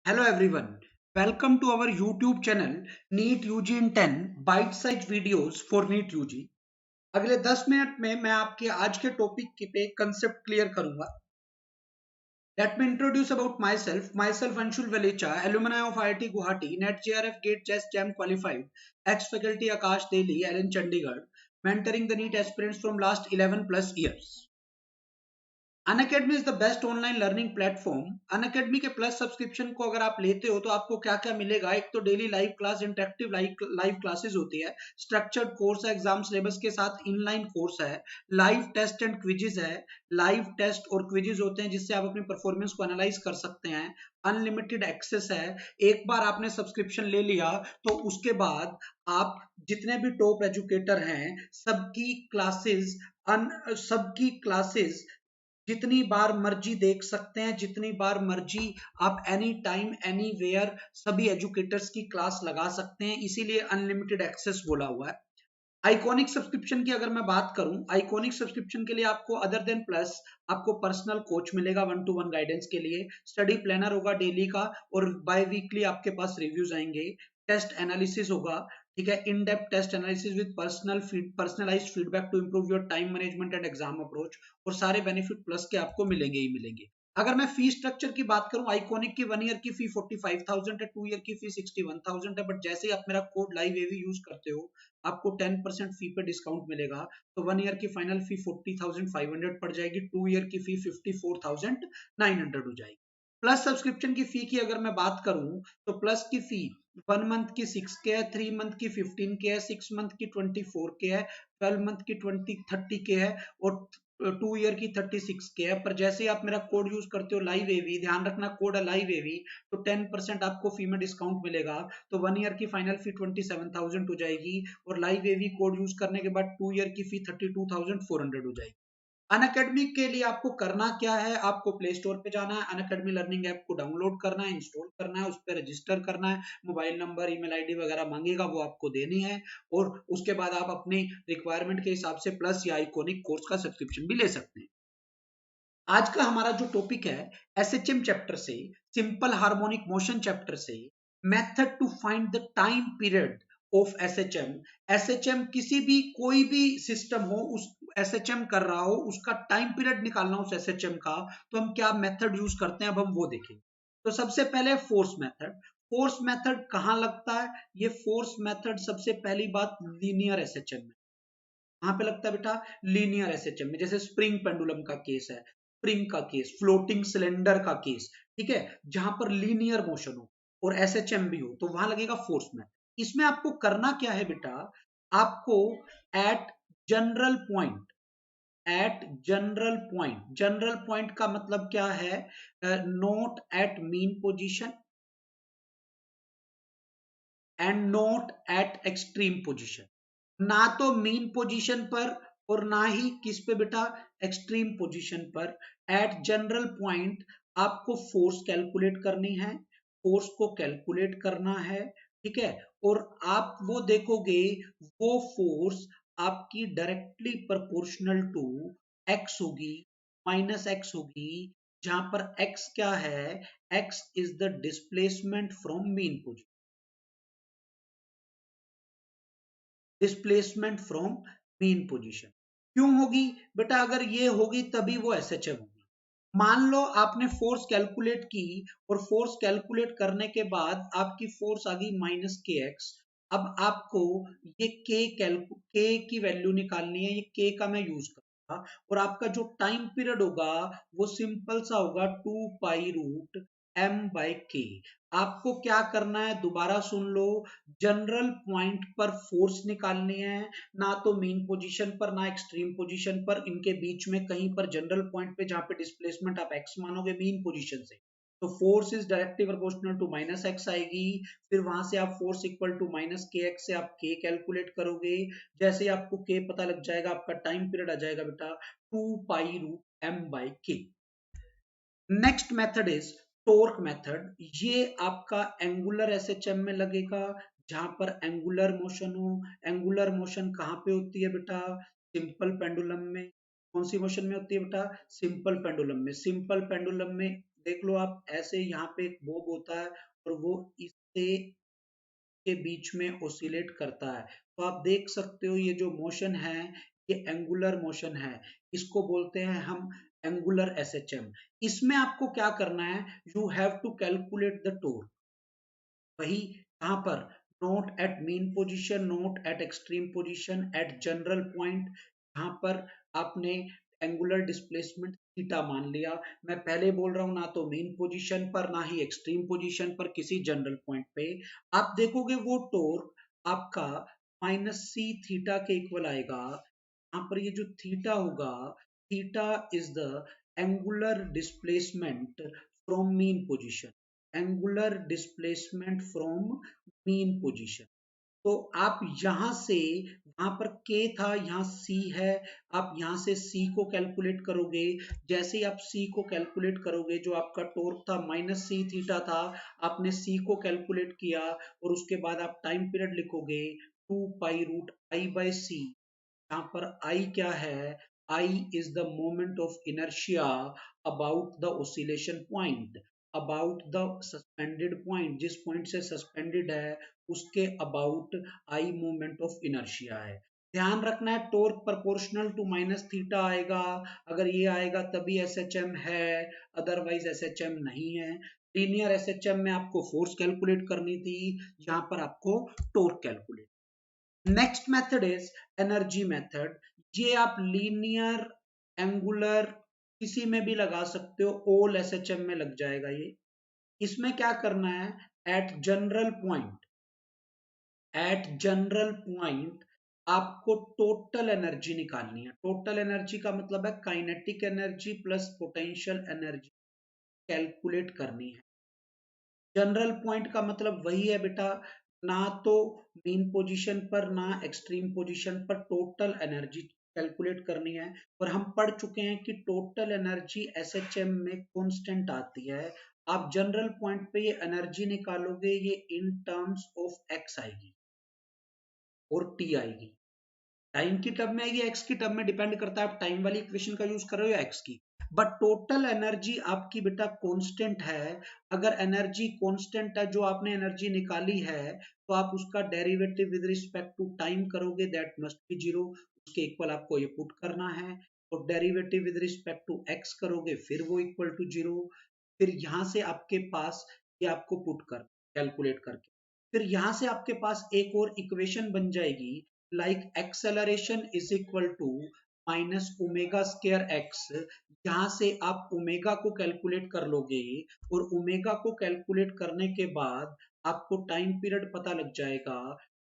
Hello everyone, welcome to our YouTube channel NEET UG in 10 bite size videos for NEET UG। अगले 10 minute में मैं आपके आज के टॉपिक पे कंसेप्ट क्लियर करूंगा। Let me introduce about myself. Myself Anshul Valecha, alumni of IIT Guwahati, NET JRF GATE Chess Jam qualified, ex-faculty Akash Daily, LN Chandigarh, mentoring the NEET aspirants from last 11 plus years। Unacademy is the best online learning platform. Unacademy के plus subscription को अगर आप लेते हो तो आपको क्या क्या मिलेगा। एक तो daily live class, interactive live classes होती है, स्ट्रक्चर्ड कोर्स है, एग्जाम सिलेबस के साथ इनलाइन कोर्स है, लाइव टेस्ट एंड क्विजेज है। लाइव टेस्ट और क्विजेज होते हैं जिससे आप अपनी परफॉर्मेंस को एनालाइज कर सकते हैं। अनलिमिटेड एक्सेस है। एक बार आपने सब्सक्रिप्शन ले लिया तो उसके बाद आप जितने भी टॉप एजुकेटर हैं सबकी क्लासेस जितनी बार मर्जी देख सकते हैं, जितनी बार मर्जी आप एनी टाइम एनी वेयर सभी एजुकेटर्स की क्लास लगा सकते हैं, इसीलिए अनलिमिटेड एक्सेस बोला हुआ है। आइकॉनिक सब्सक्रिप्शन की अगर मैं बात करूं, आइकॉनिक सब्सक्रिप्शन के लिए आपको अदर देन प्लस आपको पर्सनल कोच मिलेगा 1-to-1 गाइडेंस के लिए, स्टडी प्लानर होगा डेली का और बाय वीकली आपके पास रिव्यूज आएंगे, टेस्ट एनालिसिस होगा, ठीक है, in depth test analysis with personalised feedback to improve your time management and exam approach, और सारे बेनिफिट प्लस के आपको मिलेंगे ही मिलेंगे। अगर मैं फी स्ट्रक्चर की बात करूं, आइकॉनिक की 1 ईयर की फी 45,000 है, 2 ईयर की फी 61,000 है, बट जैसे ही आप मेरा कोड लाइव एवी यूज करते हो आपको 10% फी पे डिस्काउंट मिलेगा। तो 1 ईयर की फाइनल फी 40,500 पड़ जाएगी, 2 ईयर की फी 54,900 हो जाएगी। प्लस सब्सक्रिप्शन की फी की अगर मैं बात करूं तो प्लस की फी 1 मंथ की 6K है, 3 मंथ की 15K है, 6 मंथ की 24K है, 12 मंथ की 30K है और 2 ईयर की 36K है। पर जैसे ही आप मेरा कोड यूज करते हो लाइव एवी, ध्यान रखना कोड है लाइव एवी, तो 10% आपको फी में डिस्काउंट मिलेगा। तो 1 ईयर की फाइनल फी 27,000 हो जाएगी और लाइव एवी कोड यूज करने के बाद 2 ईयर की फी 32,400 हो जाएगी। अनअकैडमी के लिए आपको करना क्या है, आपको प्ले स्टोर पे जाना है, अनअकैडमी लर्निंग ऐप को डाउनलोड करना है, इंस्टॉल करना है, उस पर रजिस्टर करना है, मोबाइल नंबर ईमेल आईडी वगैरह मांगेगा वो आपको देनी है, और उसके बाद आप अपनी रिक्वायरमेंट के हिसाब से प्लस या आइकॉनिक कोर्स का सब्सक्रिप्शन भी ले सकते हैं। आज का हमारा जो टॉपिक है, एसएचएम चैप्टर से, सिंपल हार्मोनिक मोशन चैप्टर से, method to find the time period of SHM. SHM किसी भी कोई भी सिस्टम हो, उस एसएचएम कर रहा हो, उसका टाइम पीरियड निकालना उस एसएचएम का, तो हम क्या मेथड यूज करते हैं अब हम वो देखेंगे। तो सबसे पहले फोर्स मेथड। फोर्स मेथड कहां लगता है? ये फोर्स मेथड सबसे पहली बात लीनियर एसएचएम में। कहां पे लगता है बेटा? लीनियर एसएचएम में। जैसे स्प्रिंग पेंडुलम का केस है, स्प्रिंग का केस, फ्लोटिंग सिलेंडर का केस, ठीक है, जहां पर लीनियर मोशन हो और एसएचएम भी हो तो वहां लगेगा फोर्स में। इसमें आपको करना क्या है बेटा? आपको at general point, at general point का मतलब क्या है? Not at mean position and not at extreme position. ना तो मीन पोजीशन पर और ना ही किस पे बेटा? एक्सट्रीम पोजीशन पर। एट जनरल पॉइंट आपको फोर्स कैलकुलेट करनी है, फोर्स को कैलकुलेट करना है, ठीक है, और आप वो देखोगे वो फोर्स आपकी डायरेक्टली प्रोपोर्शनल टू एक्स होगी, माइनस एक्स होगी, जहां पर एक्स क्या है? X is the displacement from mean position, displacement from mean position. क्यों होगी बेटा? अगर ये होगी तभी वो एसएचएम होगी। मान लो आपने फोर्स कैलकुलेट की और फोर्स कैलकुलेट करने के बाद आपकी फोर्स आ गई -kx। अब आपको ये के की वैल्यू निकालनी है, ये के का मैं यूज करूंगा, और आपका जो टाइम पीरियड होगा वो सिंपल सा होगा 2 π√m/k। आपको क्या करना है दोबारा सुन लो, जनरल पॉइंट पर फोर्स निकालनी है, ना तो मेन पोजीशन पर ना एक्सट्रीम पोजीशन पर, इनके बीच में कहीं पर जनरल पॉइंट पे जहां पे डिस्प्लेसमेंट आप एक्स मानोगे मीन पोजीशन से, तो force is directly proportional to -x आएगी। फिर वहां से आप फोर्स इक्वल टू -kx से आप k कैलकुलेट करोगे। जैसे ही आपको k पता लग जाएगा आपका टाइम पीरियड आ जाएगा बेटा 2 π√m/k। Next method is torque method. ये आपका एंगुलर एसएचएम में लगेगा, जहां पर एंगुलर मोशन हो। एंगुलर मोशन कहां पे होती है बेटा? सिंपल पेंडुलम में। कौन सी मोशन में होती है बेटा? सिंपल पेंडुलम में। सिंपल पेंडुलम में देख लो आप, ऐसे यहाँ पे एक बोब होता है और वो इससे के बीच में ओसिलेट करता है। तो आप देख सकते हो ये जो मोशन है ये एंगुलर मोशन है, इसको बोलते हैं हम एंगुलर एसएचएम। इसमें आपको क्या करना है, you have to calculate the torque. वही यहाँ पर not at mean position, not at extreme position, at general point, यहाँ पर आपने एंगुलर डिस्प्लेसमेंट थीटा मान लिया। मैं पहले बोल रहा हूं ना तो मीन पोजीशन पर ना ही एक्सट्रीम पोजीशन पर, किसी जनरल पॉइंट पे आप देखोगे वो टोर्क आपका माइनस सी थीटा के इक्वल आएगा। यहाँ पर ये जो थीटा होगा, theta is the angular displacement from mean position, angular displacement from mean position. तो आप यहां से, वहां पर k था, यहाँ c है, आप यहां से c को कैलकुलेट करोगे। जैसे ही आप c को कैलकुलेट करोगे, जो आपका टॉर्क था माइनस सी थीटा था, आपने c को कैलकुलेट किया और उसके बाद आप टाइम पीरियड लिखोगे 2 पाई रूट आई बाई सी। यहाँ पर I क्या है, I is the moment of inertia about the oscillation point, about the suspended point, जिस पॉइंट से सस्पेंडेड है उसके about I moment of inertia है। ध्यान रखना है torque proportional to minus theta आएगा, अगर ये आएगा तभी एसएचएम है, अदरवाइज एसएचएम नहीं है। लीनियर एसएचएम में आपको फोर्स कैलकुलेट करनी थी, यहाँ पर आपको torque calculate. Next method is energy method. ये आप लीनियर, एंगुलर किसी में भी लगा सकते हो, ऑल एसएचएम में लग जाएगा ये। इसमें क्या करना है, at general point, at general point आपको टोटल एनर्जी निकालनी है। टोटल एनर्जी का मतलब है kinetic energy plus potential energy calculate करनी है। जनरल पॉइंट का मतलब वही है बेटा, ना तो मीन पोजीशन पर ना एक्सट्रीम पोजीशन पर, टोटल एनर्जी कैलकुलेट करनी है। और हम पढ़ चुके हैं कि टोटल एनर्जी एसएचएम में कांस्टेंट आती है। आप जनरल पॉइंट पे ये एनर्जी निकालोगे, ये इन टर्म्स ऑफ एक्स आएगी और टी आएगी। टाइम की टर्म में आएगी, एक्स की टर्म में, डिपेंड करता है आप टाइम वाली इक्वेशन का यूज कर रहे हो या एक्स की। बट टोटल एनर्जी आपकी बेटा कांस्टेंट है। अगर एनर्जी कांस्टेंट है, जो आपने एनर्जी निकाली है, तो आप उसका derivative with respect to time करोगे, दैट मस्ट बी जीरो। उसके इक्वल आपको ये पुट करना है। और derivative with respect to x करोगे, फिर वो इक्वल टू जीरो। फिर यहां से आपके पास ये आपको पुट कर कैलकुलेट करके, फिर यहां से आपके पास एक और इक्वेशन बन जाएगी, like acceleration is equal to minus omega square x. यहां से आप ओमेगा को कैलकुलेट कर लोगे और ओमेगा को कैलकुलेट करने के बाद आपको टाइम पीरियड पता लग जाएगा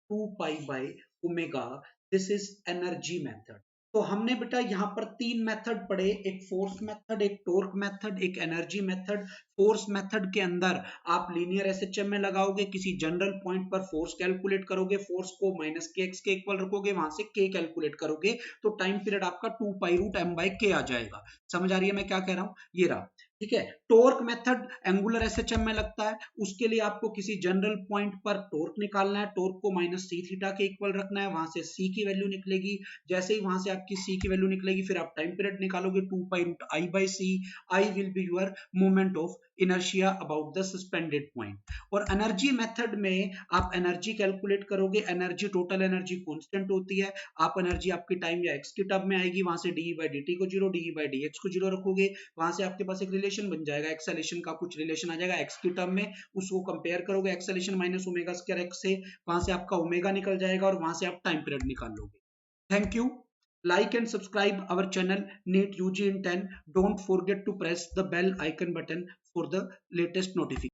2 pi by omega. This is energy method. तो हमने बेटा यहाँ पर तीन मेथड पढ़े, एक फोर्स मेथड, एक टॉर्क मेथड, एक एनर्जी मेथड। फोर्स मेथड के अंदर आप लीनियर एसएचएम में लगाओगे, किसी जनरल पॉइंट पर फोर्स कैलकुलेट करोगे, फोर्स को माइनस के एक्स के इक्वल रखोगे, वहां से के कैलकुलेट करोगे, तो टाइम पीरियड आपका 2 पाई रूट एम बाई के आ जाएगा। समझ आ रही है मैं क्या कह रहा हूं, ये रहा। ठीक है, टॉर्क मेथड एंगुलर एसएचएम में लगता है, उसके लिए आपको किसी जनरल पॉइंट पर टॉर्क निकालना है, टॉर्क को माइनस सी थीटा के इक्वल रखना है, वहां से सी की वैल्यू निकलेगी। जैसे ही वहां से आपकी सी की वैल्यू निकलेगी, फिर आप टाइम पीरियड निकालोगे 2 pi root I by C. I will be your moment of inertia about the suspended point. और एनर्जी मेथड में आप एनर्जी कैलकुलेट करोगे, एनर्जी टोटल एनर्जी कांस्टेंट होती है, आप एनर्जी आपकी टाइम या एक्स की टर्म में आएगी, वहां से डी बाई डी टी को zero, D by D x को जीरो रखोगे, वहां से आपके पास एक रिलेशन बन जाएगा, एक्सेलेरेशन का कुछ रिलेशन आ जाएगा एक्स की टर्म में, उसको कंपेयर करोगे acceleration minus omega square x से, वहां से आपका ओमेगा निकल जाएगा और वहां से आप टाइम पीरियड निकाल लोगे। Thank you. Like and subscribe our channel NEET UG in 10. Don't forget to press the bell icon button for the latest notification.